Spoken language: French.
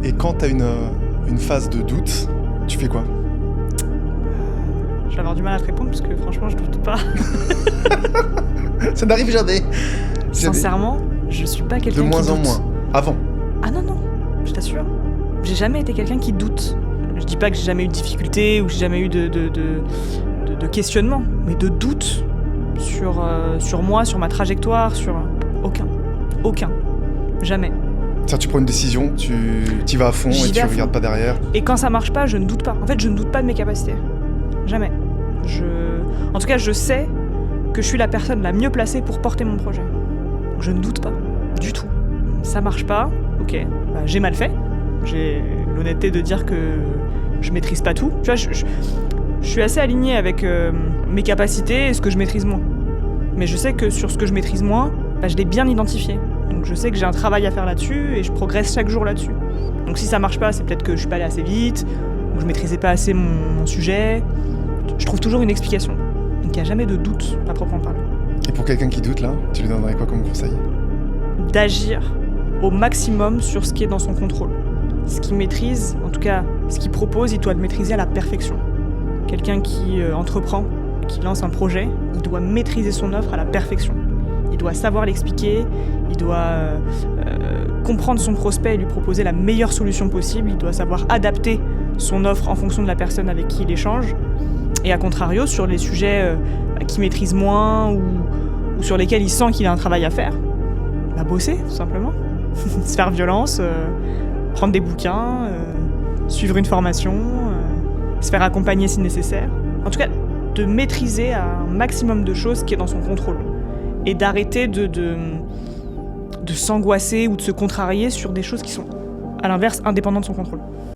Et quand t'as une phase de doute, tu fais quoi? Je vais avoir du mal à te répondre parce que franchement, je doute pas. Ça n'arrive jamais. Sincèrement, je suis pas quelqu'un De qui moins doute. en moins. Avant. Ah non, je t'assure. J'ai jamais été quelqu'un qui doute. Je dis pas que j'ai jamais eu de difficultés ou que j'ai jamais eu de questionnement, mais de doute sur moi, sur ma trajectoire, sur... Aucun. Jamais. Ça, tu prends une décision, tu y vas à fond J'y et vais tu à fond. regardes pas derrière. Et quand ça marche pas, je ne doute pas. En fait, je ne doute pas de mes capacités. Jamais. En tout cas, je sais que je suis la personne la mieux placée pour porter mon projet. Donc, je ne doute pas. Du tout. Ça marche pas, ok. Bah, j'ai mal fait. J'ai l'honnêteté de dire que je maîtrise pas tout. Tu vois, je suis assez aligné avec mes capacités et ce que je maîtrise moins. Mais je sais que sur ce que je maîtrise moins, bah, je l'ai bien identifié. Donc je sais que j'ai un travail à faire là-dessus et je progresse chaque jour là-dessus. Donc si ça marche pas, c'est peut-être que je suis pas allé assez vite, ou je maîtrisais pas assez mon sujet. Je trouve toujours une explication. Donc il n'y a jamais de doute à proprement parler. Et pour quelqu'un qui doute là, tu lui donnerais quoi comme conseil? D'agir au maximum sur ce qui est dans son contrôle. Ce qu'il maîtrise, en tout cas ce qu'il propose, il doit le maîtriser à la perfection. Quelqu'un qui entreprend, qui lance un projet, il doit maîtriser son offre à la perfection. Il doit savoir l'expliquer, il doit comprendre son prospect et lui proposer la meilleure solution possible, il doit savoir adapter son offre en fonction de la personne avec qui il échange. Et à contrario, sur les sujets qu'il maîtrise moins ou sur lesquels il sent qu'il a un travail à faire, bah bosser tout simplement. Se faire violence, prendre des bouquins, suivre une formation, se faire accompagner si nécessaire. En tout cas, de maîtriser un maximum de choses qui est dans son contrôle. Et d'arrêter de s'angoisser ou de se contrarier sur des choses qui sont, à l'inverse, indépendantes de son contrôle.